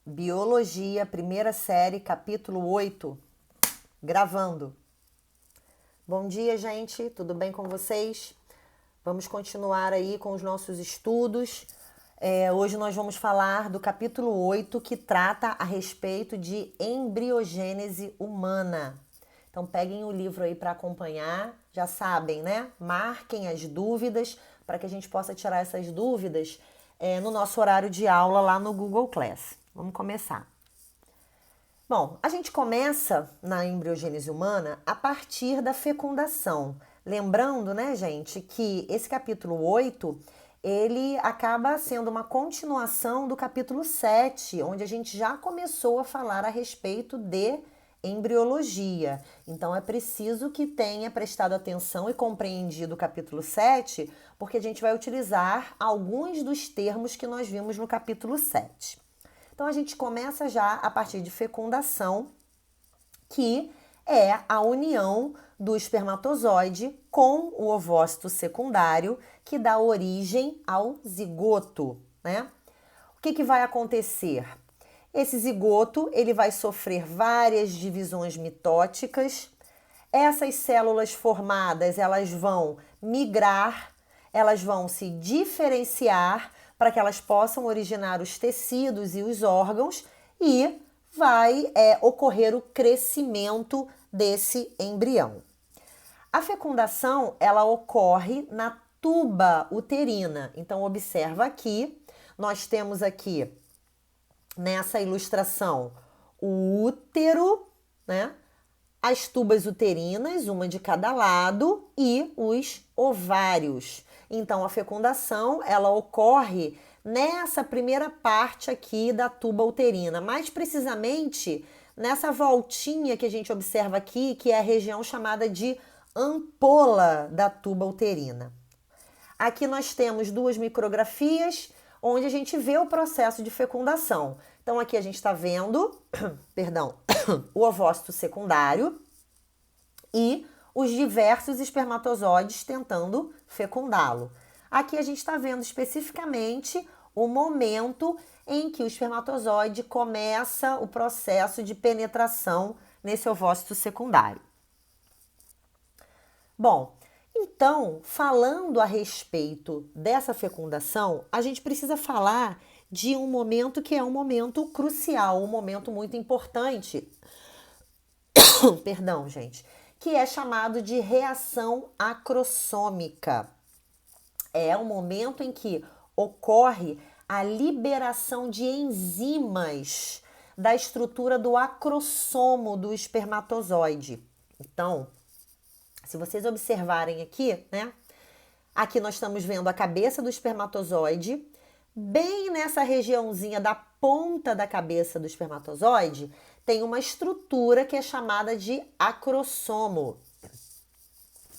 Biologia, primeira série, capítulo 8, gravando. Bom dia, gente, tudo bem com vocês? Vamos continuar aí com os nossos estudos. Hoje nós vamos falar do capítulo 8, que trata a respeito de embriogênese humana. Então peguem o livro aí para acompanhar, já sabem, né? Marquem as dúvidas para que a gente possa tirar essas dúvidas no nosso horário de aula lá no Google Class. Vamos começar. Bom, a gente começa na embriogênese humana a partir da fecundação. Lembrando, né, gente, que esse capítulo 8, ele acaba sendo uma continuação do capítulo 7, onde a gente já começou a falar a respeito de embriologia. Então é preciso que tenha prestado atenção e compreendido o capítulo 7, porque a gente vai utilizar alguns dos termos que nós vimos no capítulo 7. Então a gente começa já a partir de fecundação, que é a união do espermatozoide com o ovócito secundário, que dá origem ao zigoto, né? O que vai acontecer? Esse zigoto, ele vai sofrer várias divisões mitóticas. Essas células formadas, elas vão migrar, elas vão se diferenciar para que elas possam originar os tecidos e os órgãos e vai ocorrer o crescimento desse embrião. A fecundação, ela ocorre na tuba uterina. Então, observa aqui, nós temos aqui nessa ilustração o útero, né? As tubas uterinas, uma de cada lado, e os ovários. Então, a fecundação, ela ocorre nessa primeira parte aqui da tuba uterina, mais precisamente nessa voltinha que a gente observa aqui, que é a região chamada de ampola da tuba uterina. Aqui nós temos duas micrografias, onde a gente vê o processo de fecundação. Então, aqui a gente está vendo, o ovócito secundário e os diversos espermatozoides tentando fecundá-lo. Aqui a gente está vendo especificamente o momento em que o espermatozoide começa o processo de penetração nesse ovócito secundário. Bom, então, falando a respeito dessa fecundação, a gente precisa falar de um momento que é um momento crucial, um momento muito importante, perdão, gente, que é chamado de reação acrossômica. É o momento em que ocorre a liberação de enzimas da estrutura do acrossomo do espermatozoide. Então, se vocês observarem aqui, né? Aqui nós estamos vendo a cabeça do espermatozoide. Bem nessa regiãozinha da ponta da cabeça do espermatozoide, tem uma estrutura que é chamada de acrossomo.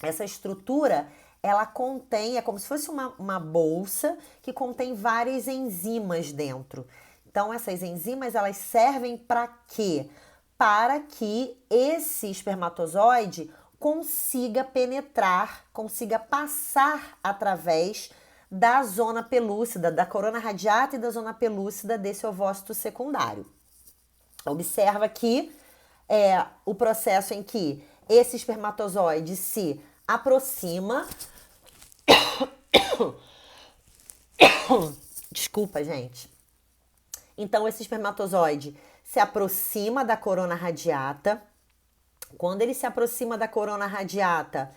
Essa estrutura, ela contém, é como se fosse uma bolsa que contém várias enzimas dentro. Então, essas enzimas, elas servem para quê? Para que esse espermatozoide consiga penetrar, consiga passar através da zona pelúcida, da corona radiata e da zona pelúcida desse ovócito secundário. Observa aqui o processo em que esse espermatozoide se aproxima. Desculpa, gente. Então, esse espermatozoide se aproxima da corona radiata. Quando ele se aproxima da corona radiata,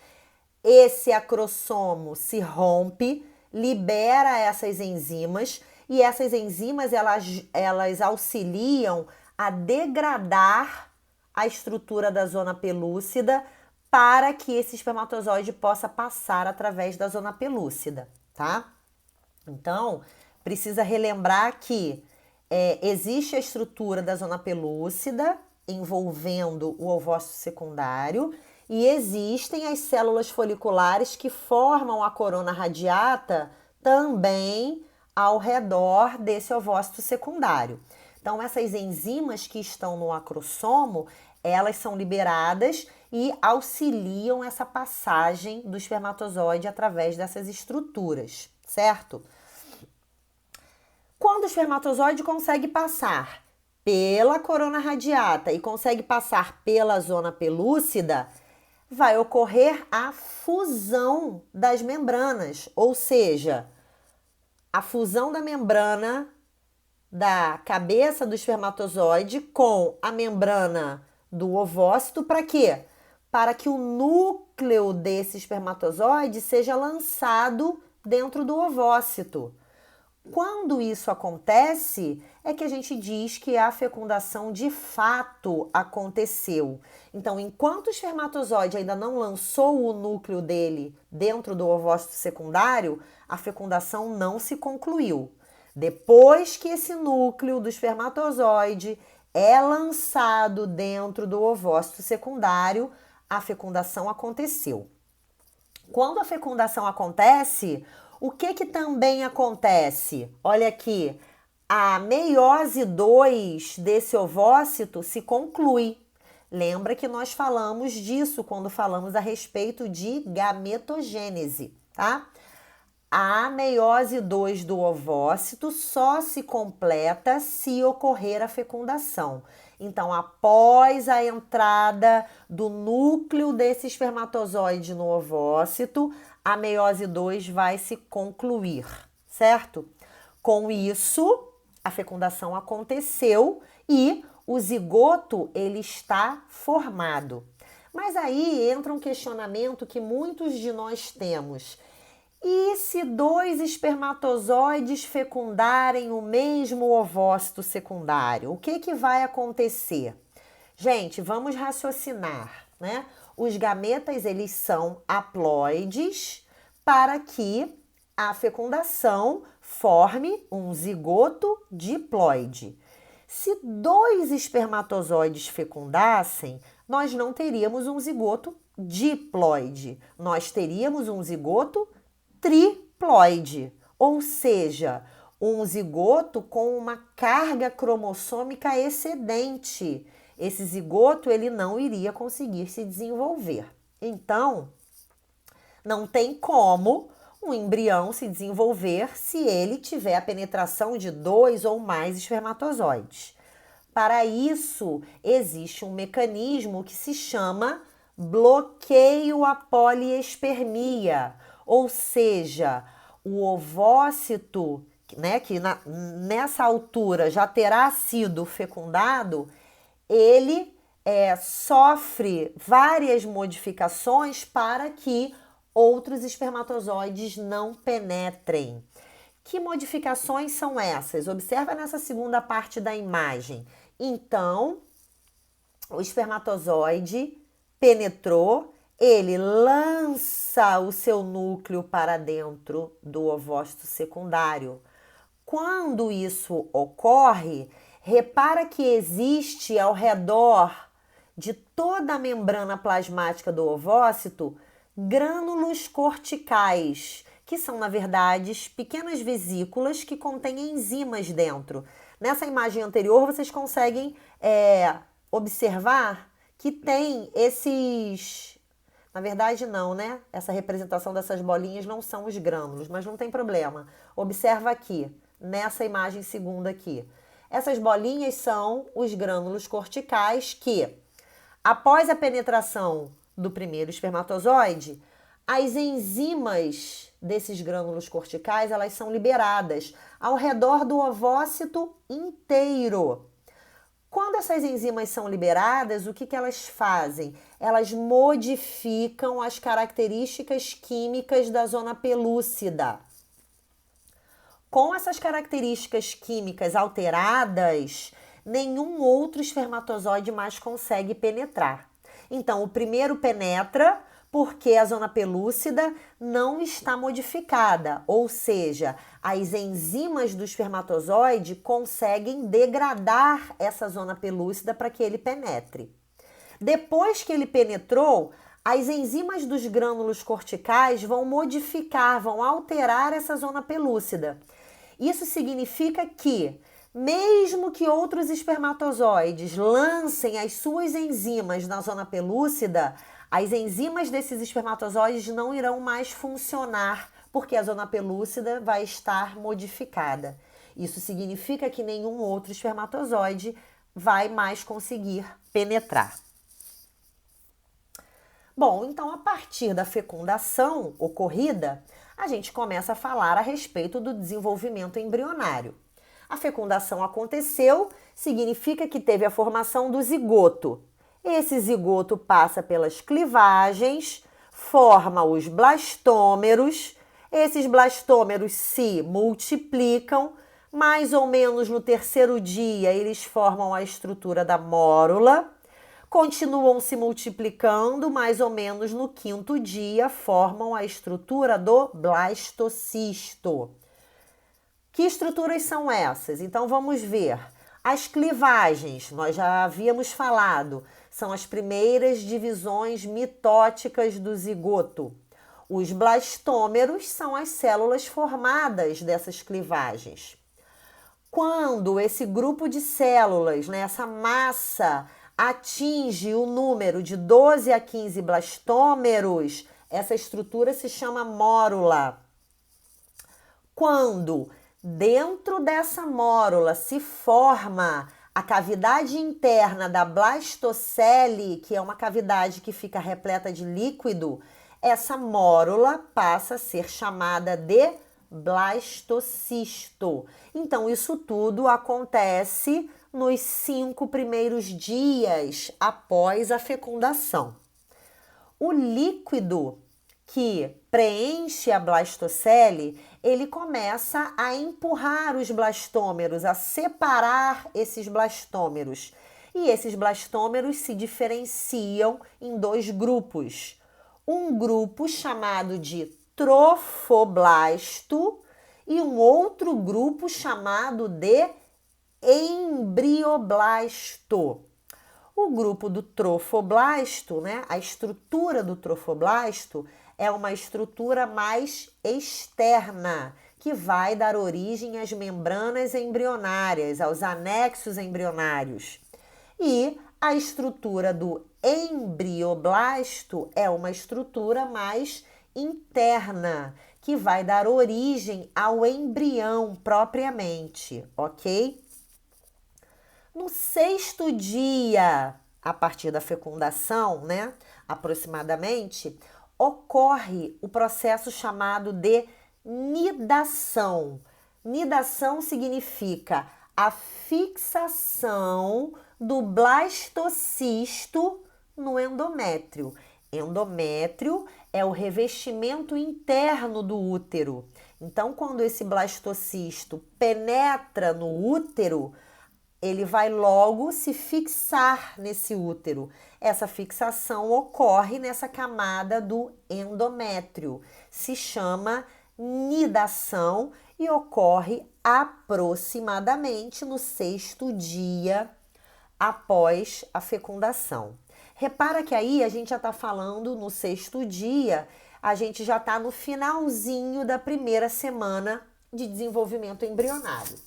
esse acrossomo se rompe, libera essas enzimas e essas enzimas elas auxiliam a degradar a estrutura da zona pelúcida para que esse espermatozoide possa passar através da zona pelúcida, tá? Então, precisa relembrar que existe a estrutura da zona pelúcida envolvendo o ovócito secundário e existem as células foliculares que formam a corona radiata também ao redor desse ovócito secundário. Então, essas enzimas que estão no acrossomo, elas são liberadas e auxiliam essa passagem do espermatozoide através dessas estruturas, certo? Quando o espermatozoide consegue passar pela corona radiata e consegue passar pela zona pelúcida, vai ocorrer a fusão das membranas, ou seja, a fusão da membrana da cabeça do espermatozoide com a membrana do ovócito, para quê? Para que o núcleo desse espermatozoide seja lançado dentro do ovócito. Quando isso acontece, é que a gente diz que a fecundação de fato aconteceu. Então, enquanto o espermatozoide ainda não lançou o núcleo dele dentro do ovócito secundário, a fecundação não se concluiu. Depois que esse núcleo do espermatozoide é lançado dentro do ovócito secundário, a fecundação aconteceu. Quando a fecundação acontece, o que também acontece? Olha aqui, a meiose 2 desse ovócito se conclui. Lembra que nós falamos disso quando falamos a respeito de gametogênese, tá? A meiose 2 do ovócito só se completa se ocorrer a fecundação. Então, após a entrada do núcleo desse espermatozoide no ovócito, a meiose 2 vai se concluir, certo? Com isso, a fecundação aconteceu e o zigoto ele está formado. Mas aí entra um questionamento que muitos de nós temos. E se dois espermatozoides fecundarem o mesmo ovócito secundário, o que vai acontecer? Gente, vamos raciocinar, né? Os gametas, eles são haploides para que a fecundação forme um zigoto diploide. Se dois espermatozoides fecundassem, nós não teríamos um zigoto diploide, nós teríamos um zigoto triploide, ou seja, um zigoto com uma carga cromossômica excedente. Esse zigoto ele não iria conseguir se desenvolver. Então, não tem como um embrião se desenvolver se ele tiver a penetração de 2 ou mais espermatozoides. Para isso, existe um mecanismo que se chama bloqueio à poliespermia, ou seja, o ovócito, né, que nessa altura já terá sido fecundado, ele sofre várias modificações para que outros espermatozoides não penetrem. Que modificações são essas? Observa nessa segunda parte da imagem. Então, o espermatozoide penetrou, ele lança o seu núcleo para dentro do ovócito secundário. Quando isso ocorre, repara que existe ao redor de toda a membrana plasmática do ovócito grânulos corticais, que são, na verdade, pequenas vesículas que contêm enzimas dentro. Nessa imagem anterior, vocês conseguem observar que tem esses... Na verdade, não, né? Essa representação dessas bolinhas não são os grânulos, mas não tem problema. Observa aqui, nessa imagem segunda aqui. Essas bolinhas são os grânulos corticais que, após a penetração do primeiro espermatozoide, as enzimas desses grânulos corticais, elas são liberadas ao redor do ovócito inteiro. Quando essas enzimas são liberadas, o que elas fazem? Elas modificam as características químicas da zona pelúcida. Com essas características químicas alteradas, nenhum outro espermatozoide mais consegue penetrar. Então, o primeiro penetra porque a zona pelúcida não está modificada, ou seja, as enzimas do espermatozoide conseguem degradar essa zona pelúcida para que ele penetre. Depois que ele penetrou, as enzimas dos grânulos corticais vão modificar, vão alterar essa zona pelúcida. Isso significa que, mesmo que outros espermatozoides lancem as suas enzimas na zona pelúcida, as enzimas desses espermatozoides não irão mais funcionar, porque a zona pelúcida vai estar modificada. Isso significa que nenhum outro espermatozoide vai mais conseguir penetrar. Bom, então a partir da fecundação ocorrida, a gente começa a falar a respeito do desenvolvimento embrionário. A fecundação aconteceu, significa que teve a formação do zigoto. Esse zigoto passa pelas clivagens, forma os blastômeros. Esses blastômeros se multiplicam. Mais ou menos no terceiro dia, eles formam a estrutura da mórula. Continuam se multiplicando, mais ou menos no quinto dia, formam a estrutura do blastocisto. Que estruturas são essas? Então vamos ver. As clivagens, nós já havíamos falado, são as primeiras divisões mitóticas do zigoto. Os blastômeros são as células formadas dessas clivagens. Quando esse grupo de células, essa massa, atinge o número de 12 a 15 blastômeros, essa estrutura se chama mórula. Quando dentro dessa mórula se forma a cavidade interna da blastocele, que é uma cavidade que fica repleta de líquido, essa mórula passa a ser chamada de blastocisto. Então, isso tudo acontece nos 5 primeiros dias após a fecundação. O líquido que preenche a blastocele, ele começa a empurrar os blastômeros, a separar esses blastômeros. E esses blastômeros se diferenciam em 2 grupos. Um grupo chamado de trofoblasto e um outro grupo chamado de embrioblasto. O grupo do trofoblasto, a estrutura do trofoblasto é uma estrutura mais externa, que vai dar origem às membranas embrionárias, aos anexos embrionários. E a estrutura do embrioblasto é uma estrutura mais interna, que vai dar origem ao embrião propriamente, ok? No 6º dia, a partir da fecundação, aproximadamente, ocorre o processo chamado de nidação. Nidação significa a fixação do blastocisto no endométrio. Endométrio é o revestimento interno do útero. Então, quando esse blastocisto penetra no útero, ele vai logo se fixar nesse útero. Essa fixação ocorre nessa camada do endométrio. Se chama nidação e ocorre aproximadamente no 6º dia após a fecundação. Repara que aí a gente já está falando no 6º dia, a gente já está no finalzinho da primeira semana de desenvolvimento embrionário.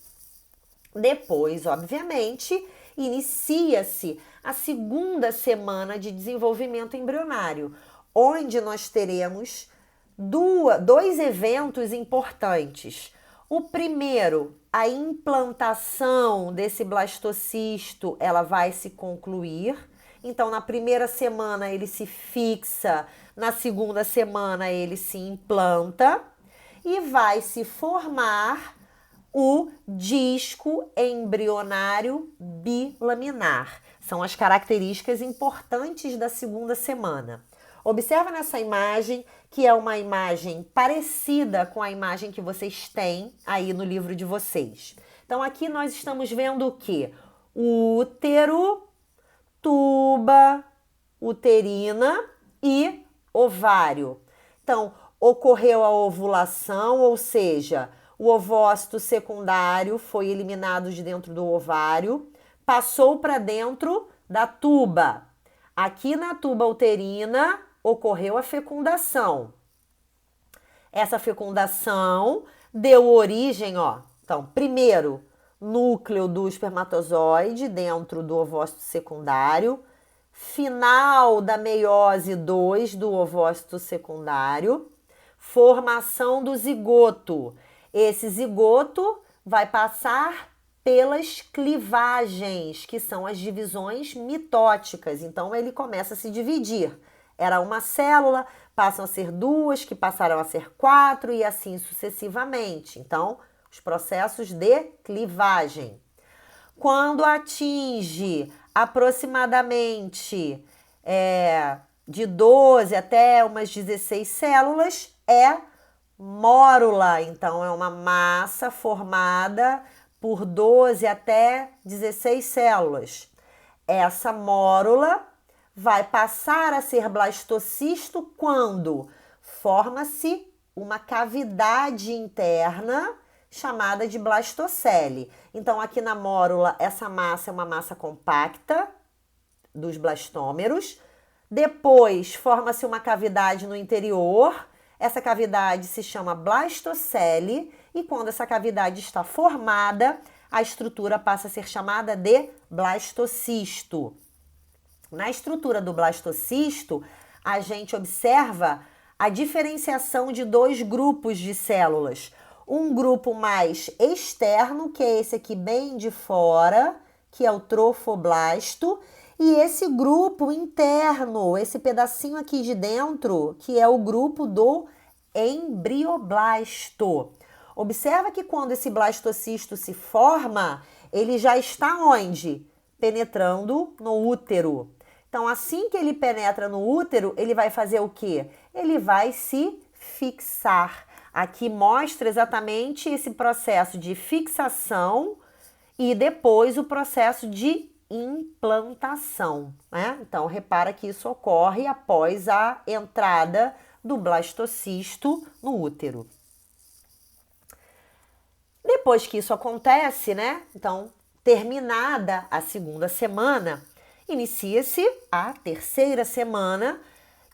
Depois, obviamente, inicia-se a 2ª semana de desenvolvimento embrionário, onde nós teremos 2 eventos importantes. O primeiro, a implantação desse blastocisto, ela vai se concluir. Então, na primeira semana ele se fixa, na 2ª semana ele se implanta e vai se formar o disco embrionário bilaminar. São as características importantes da 2ª semana. Observa nessa imagem, que é uma imagem parecida com a imagem que vocês têm aí no livro de vocês. Então, aqui nós estamos vendo o quê? Útero, tuba uterina e ovário. Então, ocorreu a ovulação, ou seja, o ovócito secundário foi eliminado de dentro do ovário, passou para dentro da tuba. Aqui na tuba uterina ocorreu a fecundação. Essa fecundação deu origem, então, primeiro, núcleo do espermatozoide dentro do ovócito secundário, final da meiose 2 do ovócito secundário, formação do zigoto. Esse zigoto vai passar pelas clivagens, que são as divisões mitóticas. Então, ele começa a se dividir. Era uma célula, passam a ser duas, que passaram a ser quatro e assim sucessivamente. Então, os processos de clivagem. Quando atinge aproximadamente de 12 até umas 16 células, é mórula. Então, é uma massa formada por 12 até 16 células. Essa mórula vai passar a ser blastocisto quando forma-se uma cavidade interna chamada de blastocele. Então, aqui na mórula, essa massa é uma massa compacta dos blastômeros. Depois, forma-se uma cavidade no interior. Essa cavidade se chama blastocele e quando essa cavidade está formada, a estrutura passa a ser chamada de blastocisto. Na estrutura do blastocisto, a gente observa a diferenciação de dois grupos de células. Um grupo mais externo, que é esse aqui bem de fora, que é o trofoblasto, e esse grupo interno, esse pedacinho aqui de dentro, que é o grupo do embrioblasto. Observa que quando esse blastocisto se forma, ele já está onde? Penetrando no útero. Então, assim que ele penetra no útero, ele vai fazer o quê? Ele vai se fixar. Aqui mostra exatamente esse processo de fixação e depois o processo de implantação, né? Então, repara que isso ocorre após a entrada do blastocisto no útero. Depois que isso acontece, né? Então, terminada a segunda semana, inicia-se a terceira semana,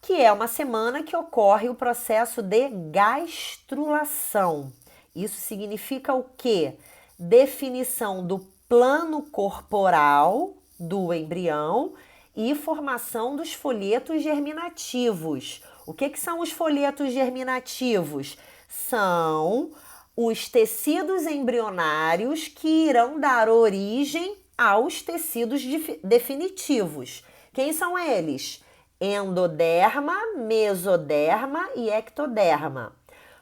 que é uma semana que ocorre o processo de gastrulação. Isso significa o quê? Definição do plano corporal do embrião e formação dos folhetos germinativos. O que são os folhetos germinativos? São os tecidos embrionários que irão dar origem aos tecidos definitivos. Quem são eles? Endoderma, mesoderma e ectoderma.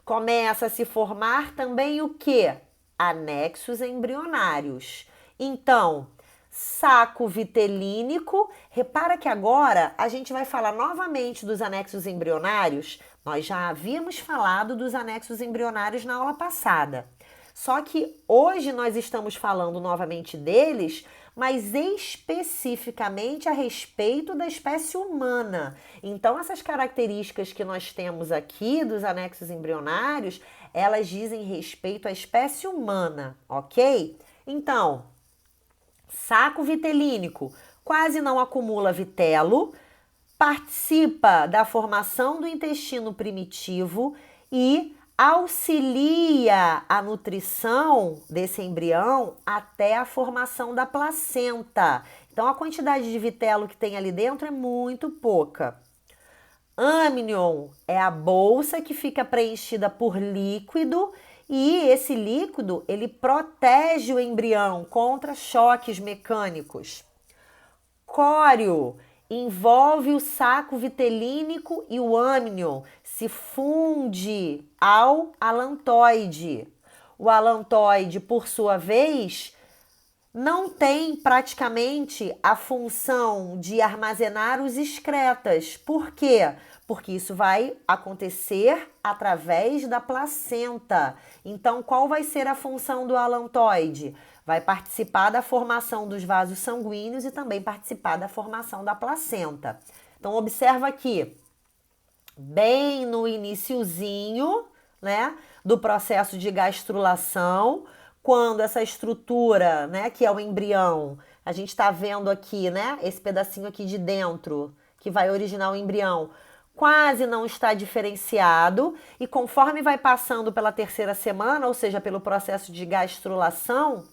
Começa a se formar também o quê? Anexos embrionários. Então, saco vitelínico. Repara que agora a gente vai falar novamente dos anexos embrionários. Nós já havíamos falado dos anexos embrionários na aula passada. Só que hoje nós estamos falando novamente deles, mas especificamente a respeito da espécie humana. Então, essas características que nós temos aqui dos anexos embrionários, elas dizem respeito à espécie humana, ok? Então, saco vitelínico quase não acumula vitelo, participa da formação do intestino primitivo e auxilia a nutrição desse embrião até a formação da placenta. Então, a quantidade de vitelo que tem ali dentro é muito pouca. Amnion é a bolsa que fica preenchida por líquido e esse líquido, ele protege o embrião contra choques mecânicos. Córeo envolve o saco vitelínico e o amnion se funde ao alantoide. O alantoide, por sua vez, não tem praticamente a função de armazenar os excretas. Por quê? Porque isso vai acontecer através da placenta. Então, qual vai ser a função do alantoide? Vai participar da formação dos vasos sanguíneos e também participar da formação da placenta. Então, observa aqui, bem no iniciozinho, né, do processo de gastrulação, quando essa estrutura, né, que é o embrião, a gente está vendo aqui, né, esse pedacinho aqui de dentro, que vai originar o embrião, quase não está diferenciado e conforme vai passando pela terceira semana, ou seja, pelo processo de gastrulação,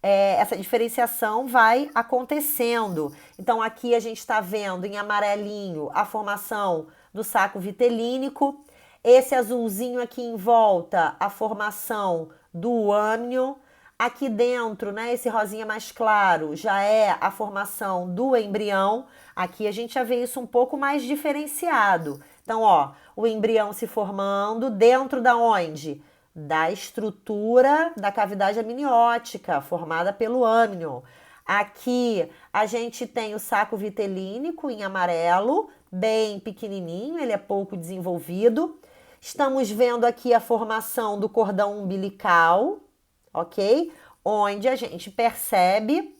essa diferenciação vai acontecendo. Então, aqui a gente está vendo em amarelinho a formação do saco vitelínico, esse azulzinho aqui em volta, a formação do amnion, Aqui dentro, né, esse rosinha mais claro, já é a formação do embrião. Aqui a gente já vê isso um pouco mais diferenciado. Então, ó, o embrião se formando dentro da onde? Da estrutura da cavidade amniótica, formada pelo âmnion. Aqui a gente tem o saco vitelínico em amarelo, bem pequenininho, ele é pouco desenvolvido. Estamos vendo aqui a formação do cordão umbilical, ok? Onde a gente percebe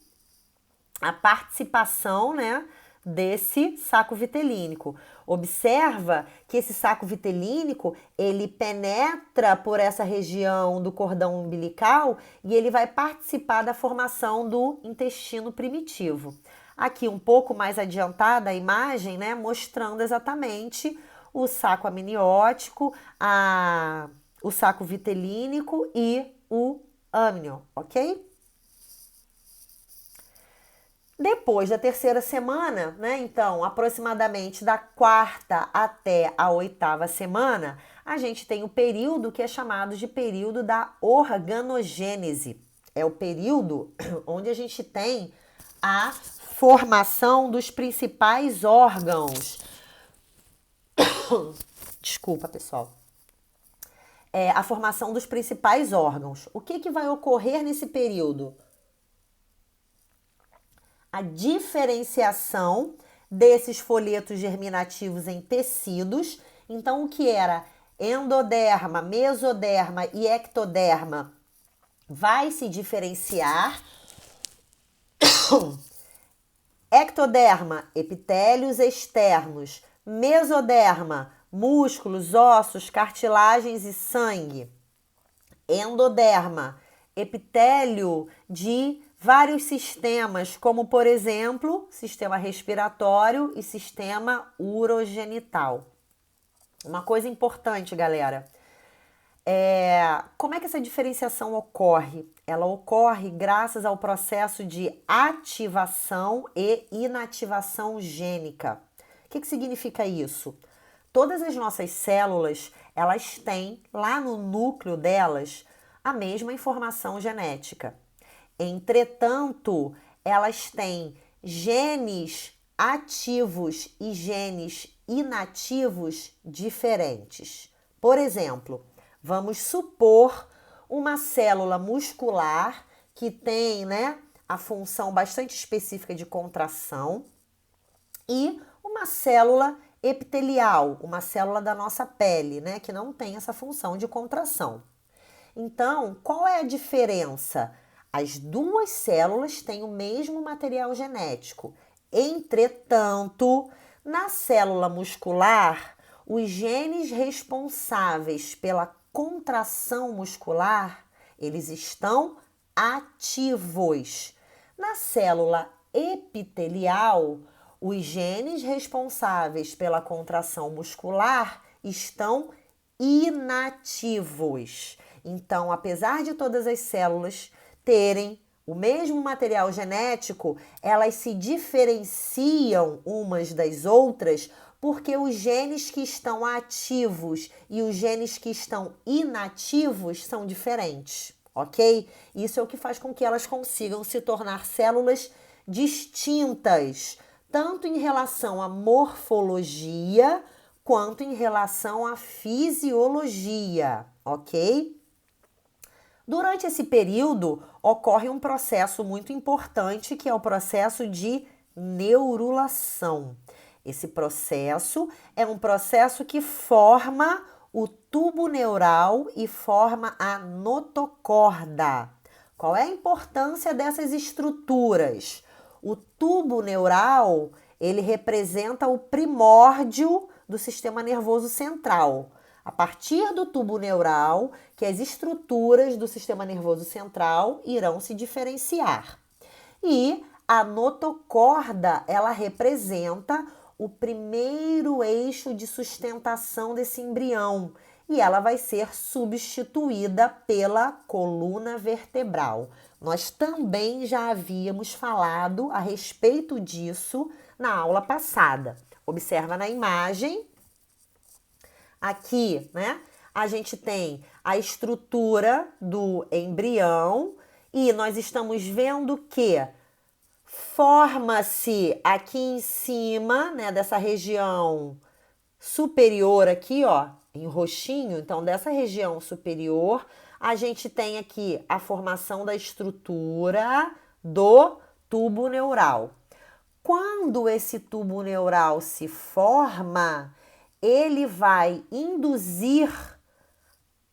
a participação, né, desse saco vitelínico. Observa que esse saco vitelínico, ele penetra por essa região do cordão umbilical e ele vai participar da formação do intestino primitivo. Aqui um pouco mais adiantada a imagem, né, mostrando exatamente o saco amniótico, o saco vitelínico e o âmnion, ok? Depois da terceira semana, né? Então, aproximadamente da quarta até a oitava semana, a gente tem o período que é chamado de período da organogênese. É o período onde a gente tem a formação dos principais órgãos. Desculpa, pessoal. A formação dos principais órgãos. O que vai ocorrer nesse período? A diferenciação desses folhetos germinativos em tecidos. Então, o que era endoderma, mesoderma e ectoderma vai se diferenciar. Ectoderma, epitélios externos. Mesoderma, músculos, ossos, cartilagens e sangue. Endoderma, epitélio de vários sistemas, como por exemplo, sistema respiratório e sistema urogenital. Uma coisa importante, galera, como é que essa diferenciação ocorre? Ela ocorre graças ao processo de ativação e inativação gênica. O que significa isso? Todas as nossas células, elas têm lá no núcleo delas a mesma informação genética. Entretanto, elas têm genes ativos e genes inativos diferentes. Por exemplo, vamos supor uma célula muscular que tem, né, a função bastante específica de contração e uma célula epitelial, uma célula da nossa pele, né, que não tem essa função de contração. Então, qual é a diferença? As duas células têm o mesmo material genético. Entretanto, na célula muscular, os genes responsáveis pela contração muscular, eles estão ativos. Na célula epitelial, os genes responsáveis pela contração muscular estão inativos. Então, apesar de todas as células terem o mesmo material genético, elas se diferenciam umas das outras porque os genes que estão ativos e os genes que estão inativos são diferentes, ok? Isso é o que faz com que elas consigam se tornar células distintas, tanto em relação à morfologia quanto em relação à fisiologia, ok? Durante esse período, ocorre um processo muito importante, que é o processo de neurulação. Esse processo é um processo que forma o tubo neural e forma a notocorda. Qual é a importância dessas estruturas? O tubo neural, ele representa o primórdio do sistema nervoso central. A partir do tubo neural, que as estruturas do sistema nervoso central irão se diferenciar. E a notocorda, ela representa o primeiro eixo de sustentação desse embrião e ela vai ser substituída pela coluna vertebral. Nós também já havíamos falado a respeito disso na aula passada. Observa na imagem. Aqui, né, a gente tem a estrutura do embrião E nós estamos vendo que forma-se aqui em cima, né, dessa região superior aqui, ó, em roxinho, então dessa região superior, a gente tem aqui a formação da estrutura do tubo neural. Quando esse tubo neural se forma, ele vai induzir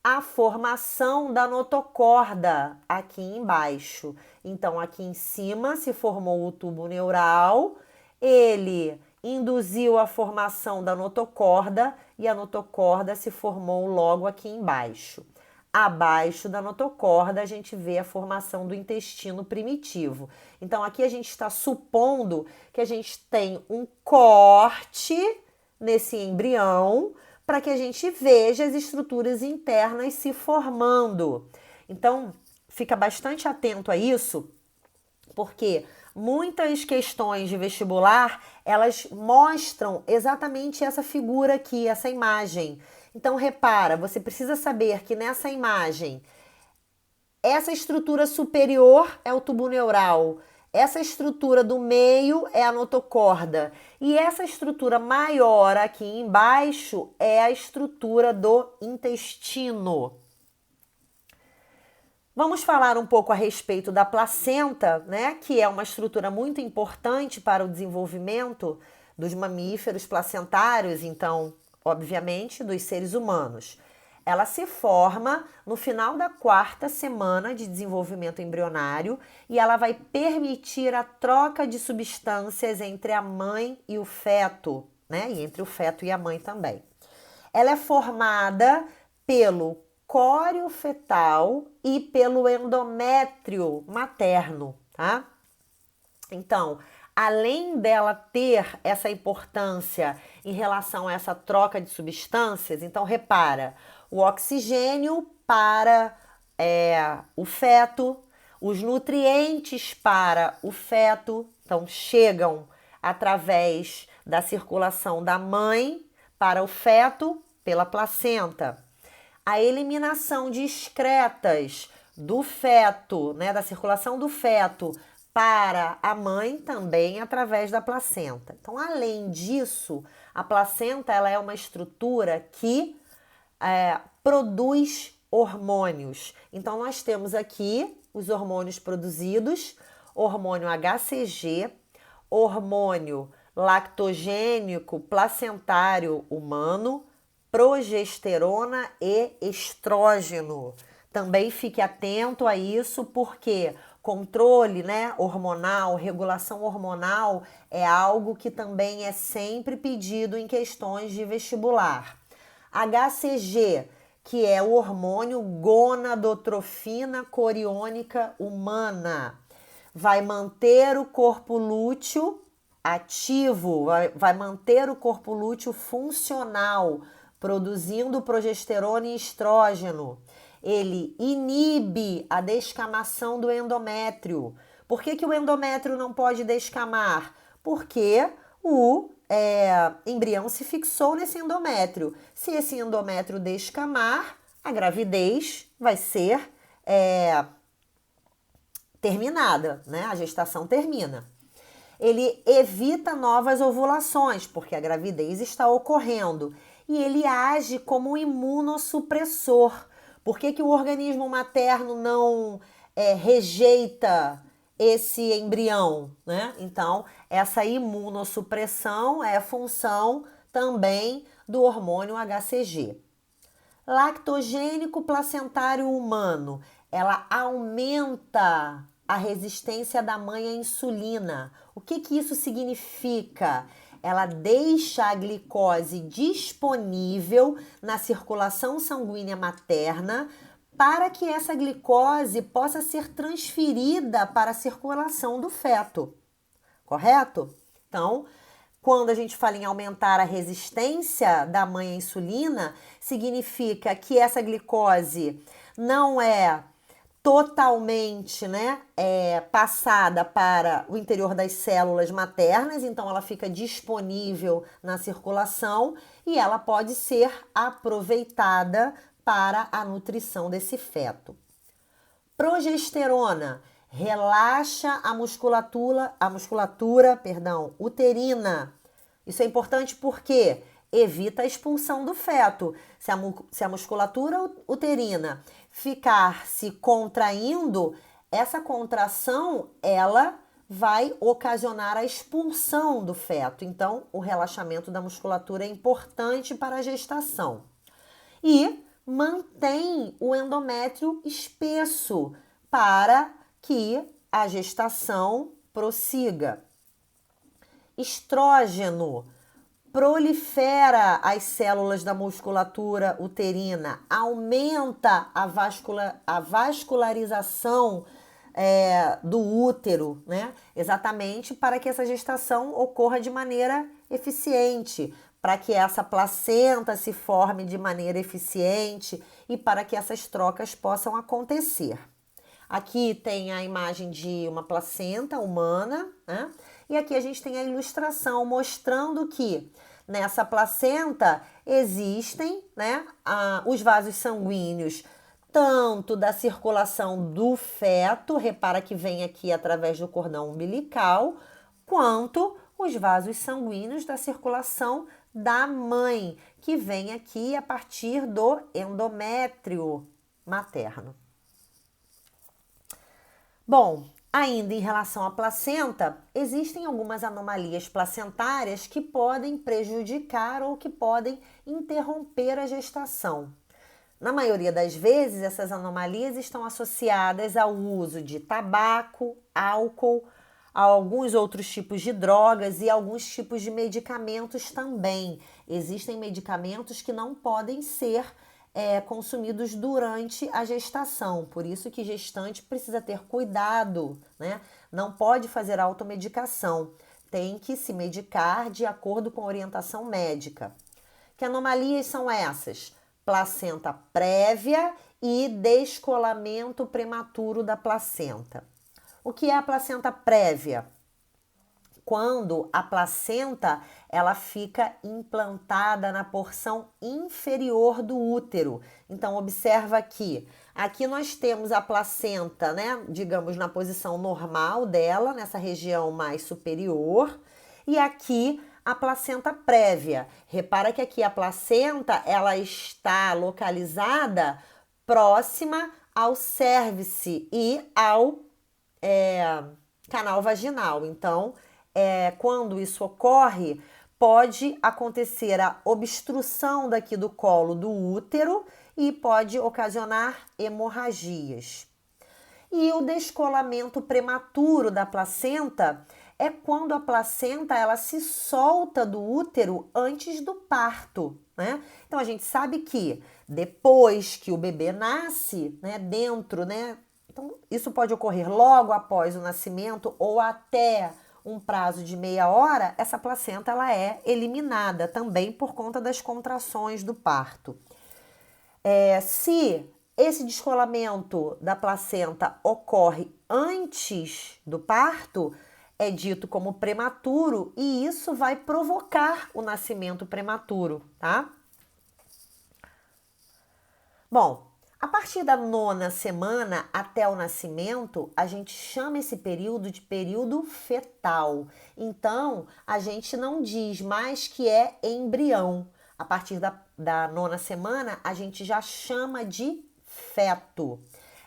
a formação da notocorda aqui embaixo. Então, aqui em cima se formou o tubo neural, ele induziu a formação da notocorda e a notocorda se formou logo aqui embaixo. Abaixo da notocorda, a gente vê a formação do intestino primitivo. Então, aqui a gente está supondo que a gente tem um corte nesse embrião para que a gente veja as estruturas internas se formando. Então, fica bastante atento a isso, porque muitas questões de vestibular, elas mostram exatamente essa figura aqui, essa imagem. Então, repara, você precisa saber que nessa imagem, essa estrutura superior é o tubo neural, essa estrutura do meio é a notocorda e essa estrutura maior aqui embaixo é a estrutura do intestino. Vamos falar um pouco a respeito da placenta, né, que é uma estrutura muito importante para o desenvolvimento dos mamíferos placentários, então, obviamente, dos seres humanos. Ela se forma no final da 4ª semana de desenvolvimento embrionário e ela vai permitir a troca de substâncias entre a mãe e o feto, né? E entre o feto e a mãe também. Ela é formada pelo córeo fetal e pelo endométrio materno, tá? Então, além dela ter essa importância em relação a essa troca de substâncias, então repara, o oxigênio para o feto, os nutrientes para o feto, então chegam através da circulação da mãe para o feto pela placenta. A eliminação de excretas do feto, né, da circulação do feto para a mãe também através da placenta. Então, além disso, a placenta ela é uma estrutura que produz hormônios. Então, nós temos aqui os hormônios produzidos, hormônio HCG, hormônio lactogênico placentário humano, progesterona e estrógeno. Também fique atento a isso, porque controle, né, hormonal, regulação hormonal é algo que também é sempre pedido em questões de vestibular. HCG, que é o hormônio gonadotrofina coriônica humana, vai manter o corpo lúteo ativo, vai manter o corpo lúteo funcional, produzindo progesterona e estrógeno. Ele inibe a descamação do endométrio. Por que o endométrio não pode descamar? Porque o embrião se fixou nesse endométrio. Se esse endométrio descamar, a gravidez vai ser terminada, né? A gestação termina. Ele evita novas ovulações, porque a gravidez está ocorrendo. E ele age como um imunossupressor. Por que o organismo materno não rejeita esse embrião, né? Então, essa imunossupressão é função também do hormônio HCG. Lactogênico placentário humano, ela aumenta a resistência da mãe à insulina. O que isso significa? Ela deixa a glicose disponível na circulação sanguínea materna para que essa glicose possa ser transferida para a circulação do feto, correto? Então, quando a gente fala em aumentar a resistência da mãe à insulina, significa que essa glicose não é totalmente, né, passada para o interior das células maternas, então ela fica disponível na circulação e ela pode ser aproveitada para a nutrição desse feto. Progesterona relaxa a musculatura, uterina. Isso é importante porque evita a expulsão do feto. Se a musculatura uterina ficar se contraindo, essa contração, ela vai ocasionar a expulsão do feto. Então, o relaxamento da musculatura é importante para a gestação. E mantém o endométrio espesso para que a gestação prossiga. Estrógeno prolifera as células da musculatura uterina, aumenta a vascularização do útero, né? Exatamente para que essa gestação ocorra de maneira eficiente, para que essa placenta se forme de maneira eficiente e para que essas trocas possam acontecer. Aqui tem a imagem de uma placenta humana, né? E aqui a gente tem a ilustração mostrando que nessa placenta existem, né, os vasos sanguíneos, tanto da circulação do feto, repara que vem aqui através do cordão umbilical, quanto os vasos sanguíneos da circulação da mãe, que vem aqui a partir do endométrio materno. Bom, ainda em relação à placenta, existem algumas anomalias placentárias que podem prejudicar ou que podem interromper a gestação. Na maioria das vezes, essas anomalias estão associadas ao uso de tabaco, álcool, a alguns outros tipos de drogas e alguns tipos de medicamentos também. Existem medicamentos que não podem ser consumidos durante a gestação, por isso que gestante precisa ter cuidado, né? Não pode fazer automedicação, tem que se medicar de acordo com a orientação médica. Que anomalias são essas? Placenta prévia e descolamento prematuro da placenta. O que é a placenta prévia? Quando a placenta ela fica implantada na porção inferior do útero. Então, observa aqui nós temos a placenta, né, digamos, na posição normal dela, nessa região mais superior, e aqui a placenta prévia. Repara que aqui a placenta, ela está localizada próxima ao cérvice e ao canal vaginal. Então, quando isso ocorre, pode acontecer a obstrução daqui do colo do útero e pode ocasionar hemorragias. E o descolamento prematuro da placenta é quando a placenta ela se solta do útero antes do parto, né? Então a gente sabe que depois que o bebê nasce, né, então isso pode ocorrer logo após o nascimento ou até um prazo de meia hora, essa placenta ela é eliminada também por conta das contrações do parto. Se esse descolamento da placenta ocorre antes do parto, é dito como prematuro e isso vai provocar o nascimento prematuro, tá? Bom, a partir da 9ª semana até o nascimento, a gente chama esse período de período fetal. Então, a gente não diz mais que é embrião. A partir da 9ª semana, a gente já chama de feto.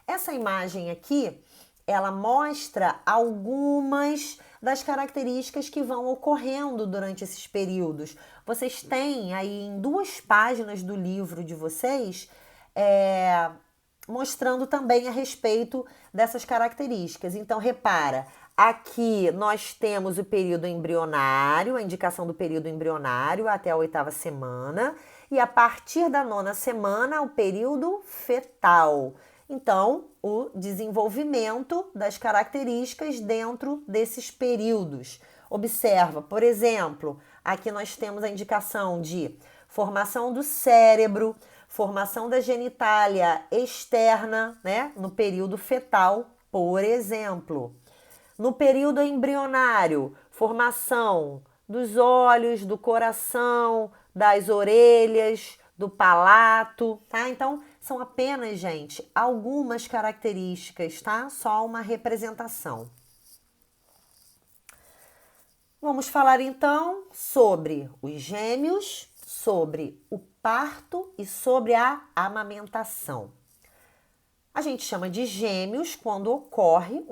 Essa imagem aqui, ela mostra algumas das características que vão ocorrendo durante esses períodos. Vocês têm aí em 2 páginas do livro de vocês mostrando também a respeito dessas características. Então, repara, aqui nós temos o período embrionário, a indicação do período embrionário até a 8ª semana, e a partir da 9ª semana, o período fetal. Então, o desenvolvimento das características dentro desses períodos. Observa, por exemplo, aqui nós temos a indicação de formação do cérebro, formação da genitália externa, né, no período fetal, por exemplo. No período embrionário, formação dos olhos, do coração, das orelhas, do palato, tá? Então, são apenas, gente, algumas características, tá? Só uma representação. Vamos falar então sobre os gêmeos, sobre o parto e sobre a amamentação. A gente chama de gêmeos quando ocorre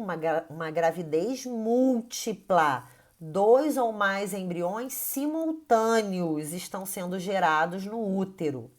uma gravidez múltipla. 2 ou mais embriões simultâneos estão sendo gerados no útero.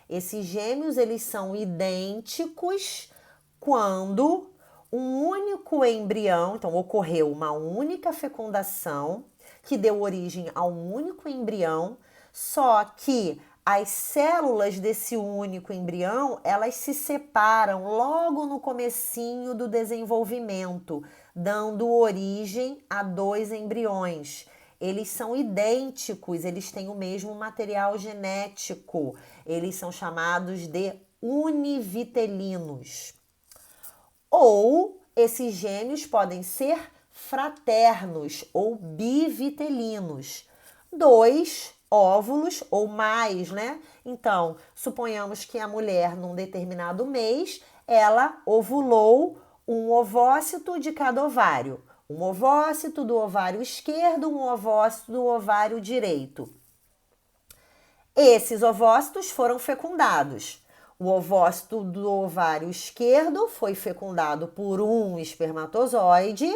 Esses gêmeos, eles são idênticos quando um único embrião, então ocorreu uma única fecundação que deu origem a um único embrião, só que as células desse único embrião, elas se separam logo no comecinho do desenvolvimento, dando origem a 2 embriões. Eles são idênticos, eles têm o mesmo material genético. Eles são chamados de univitelinos. Ou esses gêmeos podem ser fraternos ou bivitelinos. 2 óvulos ou mais, né? Então, suponhamos que a mulher, num determinado mês, ela ovulou um ovócito de cada ovário. Um ovócito do ovário esquerdo, um ovócito do ovário direito. Esses ovócitos foram fecundados. O ovócito do ovário esquerdo foi fecundado por um espermatozoide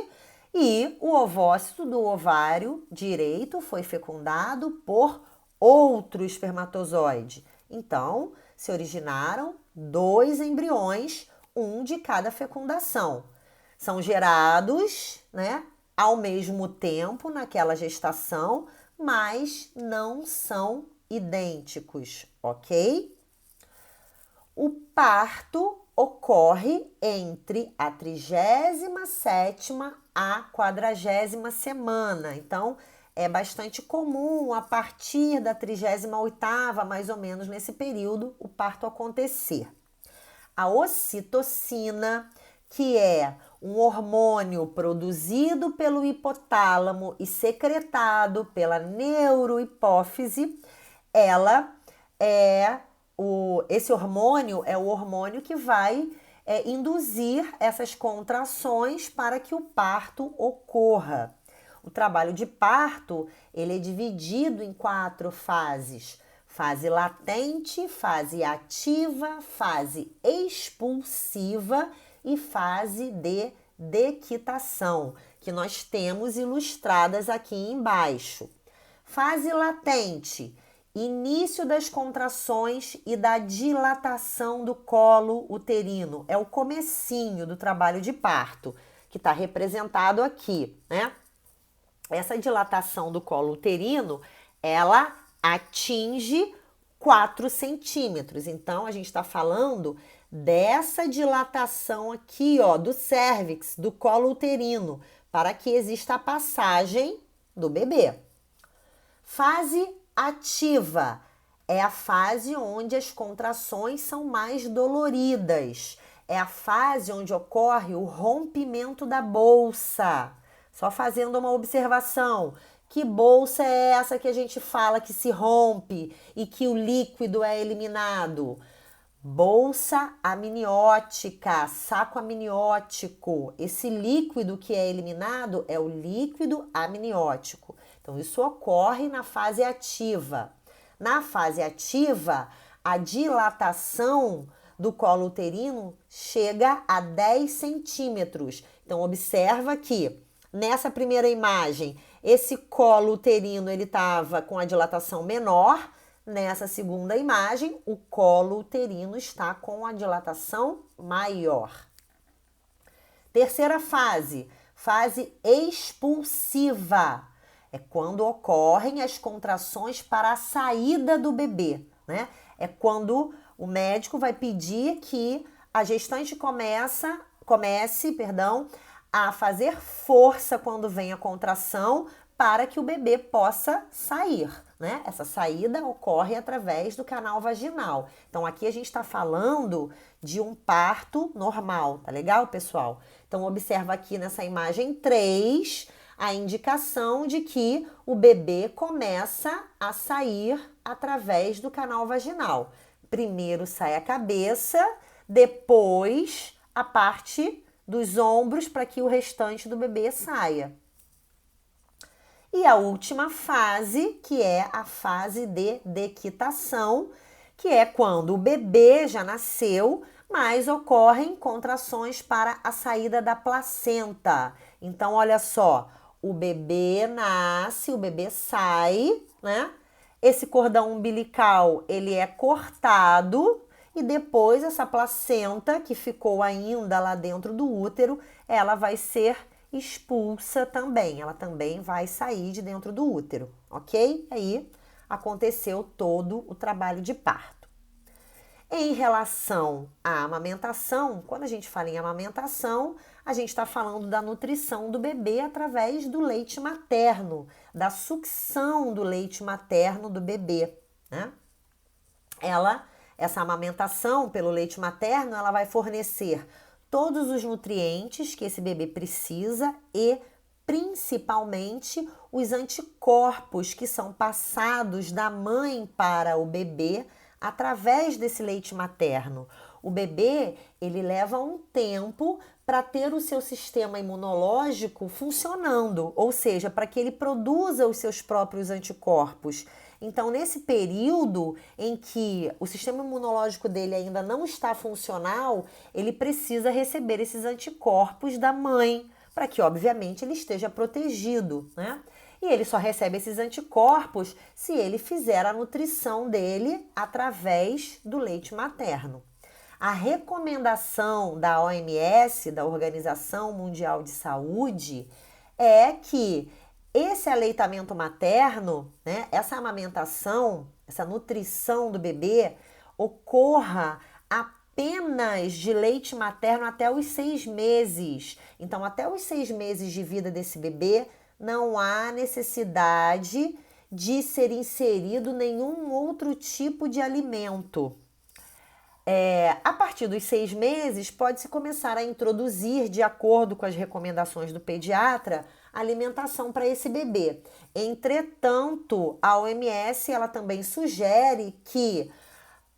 e o ovócito do ovário direito foi fecundado por outro espermatozoide. Então, se originaram 2 embriões, um de cada fecundação. São gerados, né, ao mesmo tempo naquela gestação, mas não são idênticos, ok? O parto ocorre entre a 37ª a 40ª semana. Então, é bastante comum a partir da 38ª, mais ou menos nesse período, o parto acontecer. A ocitocina, que é um hormônio produzido pelo hipotálamo e secretado pela neurohipófise, esse hormônio é o hormônio que vai induzir essas contrações para que o parto ocorra. O trabalho de parto, ele é dividido em 4 fases. Fase latente, fase ativa, fase expulsiva e fase de dequitação, que nós temos ilustradas aqui embaixo. Fase latente, início das contrações e da dilatação do colo uterino. É o comecinho do trabalho de parto, que está representado aqui, né? Essa dilatação do colo uterino, ela atinge 4 centímetros. Então, a gente está falando dessa dilatação aqui, ó, do cérvix, do colo uterino, para que exista a passagem do bebê. Fase ativa é a fase onde as contrações são mais doloridas. É a fase onde ocorre o rompimento da bolsa. Só fazendo uma observação. Que bolsa é essa que a gente fala que se rompe e que o líquido é eliminado? Bolsa amniótica, saco amniótico. Esse líquido que é eliminado é o líquido amniótico. Então, isso ocorre na fase ativa. Na fase ativa, a dilatação do colo uterino chega a 10 centímetros. Então, observa que nessa primeira imagem, esse colo uterino ele estava com a dilatação menor. Nessa segunda imagem, o colo uterino está com a dilatação maior. Terceira fase, fase expulsiva. É quando ocorrem as contrações para a saída do bebê, né? É quando o médico vai pedir que a gestante comece, a fazer força quando vem a contração para que o bebê possa sair, né? Essa saída ocorre através do canal vaginal. Então, aqui a gente está falando de um parto normal, tá legal, pessoal? Então, observa aqui nessa imagem 3 a indicação de que o bebê começa a sair através do canal vaginal. Primeiro sai a cabeça, depois a parte dos ombros para que o restante do bebê saia. E a última fase, que é a fase de dequitação, que é quando o bebê já nasceu, mas ocorrem contrações para a saída da placenta. Então, olha só, o bebê nasce, o bebê sai, né? Esse cordão umbilical, ele é cortado e depois essa placenta que ficou ainda lá dentro do útero, ela vai ser expulsa também. Ela também vai sair de dentro do útero, ok? Aí aconteceu todo o trabalho de parto. Em relação à amamentação, quando a gente fala em amamentação, a gente está falando da nutrição do bebê através do leite materno, da sucção do leite materno do bebê, né? Essa amamentação pelo leite materno, ela vai fornecer todos os nutrientes que esse bebê precisa e principalmente os anticorpos que são passados da mãe para o bebê através desse leite materno. O bebê, ele leva um tempo para ter o seu sistema imunológico funcionando, ou seja, para que ele produza os seus próprios anticorpos. Então, nesse período em que o sistema imunológico dele ainda não está funcional, ele precisa receber esses anticorpos da mãe, para que, obviamente, ele esteja protegido, né? E ele só recebe esses anticorpos se ele fizer a nutrição dele através do leite materno. A recomendação da OMS, da Organização Mundial de Saúde, é que esse aleitamento materno, né, essa amamentação, essa nutrição do bebê, ocorra apenas de leite materno até os 6 meses. Então, até os 6 meses de vida desse bebê, não há necessidade de ser inserido nenhum outro tipo de alimento. A partir dos 6 meses, pode-se começar a introduzir, de acordo com as recomendações do pediatra, alimentação para esse bebê. Entretanto, a OMS ela também sugere que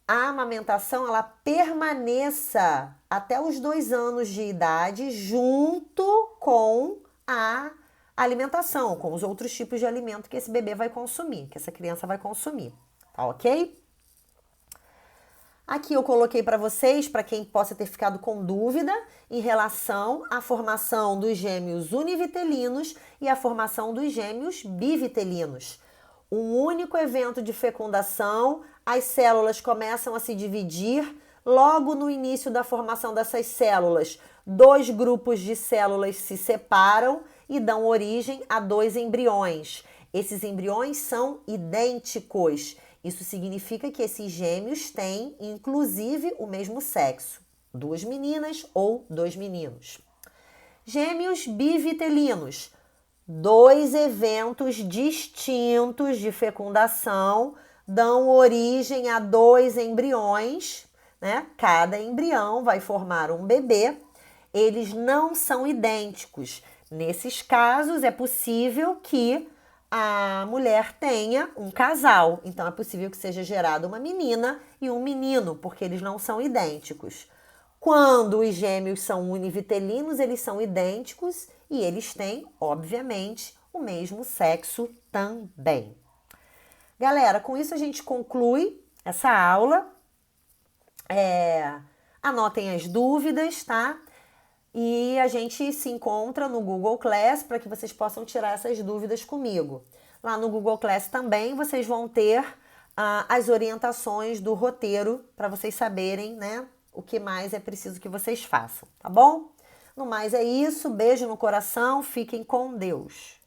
a amamentação ela permaneça até os 2 anos de idade junto com a alimentação, com os outros tipos de alimento que esse bebê vai consumir, que essa criança vai consumir, tá ok? Aqui eu coloquei para vocês, para quem possa ter ficado com dúvida, em relação à formação dos gêmeos univitelinos e à formação dos gêmeos bivitelinos. Um único evento de fecundação, as células começam a se dividir. Logo no início da formação dessas células, 2 grupos de células se separam e dão origem a 2 embriões. Esses embriões são idênticos. Isso significa que esses gêmeos têm, inclusive, o mesmo sexo. 2 meninas ou 2 meninos. Gêmeos bivitelinos. 2 eventos distintos de fecundação dão origem a 2 embriões, né? Cada embrião vai formar um bebê. Eles não são idênticos. Nesses casos, é possível que a mulher tenha um casal. Então, é possível que seja gerada uma menina e um menino, porque eles não são idênticos. Quando os gêmeos são univitelinos, eles são idênticos e eles têm, obviamente, o mesmo sexo também. Galera, com isso a gente conclui essa aula. Anotem as dúvidas, tá? E a gente se encontra no Google Class para que vocês possam tirar essas dúvidas comigo. Lá no Google Class também vocês vão ter as orientações do roteiro para vocês saberem, né, o que mais é preciso que vocês façam, tá bom? No mais é isso, beijo no coração, fiquem com Deus.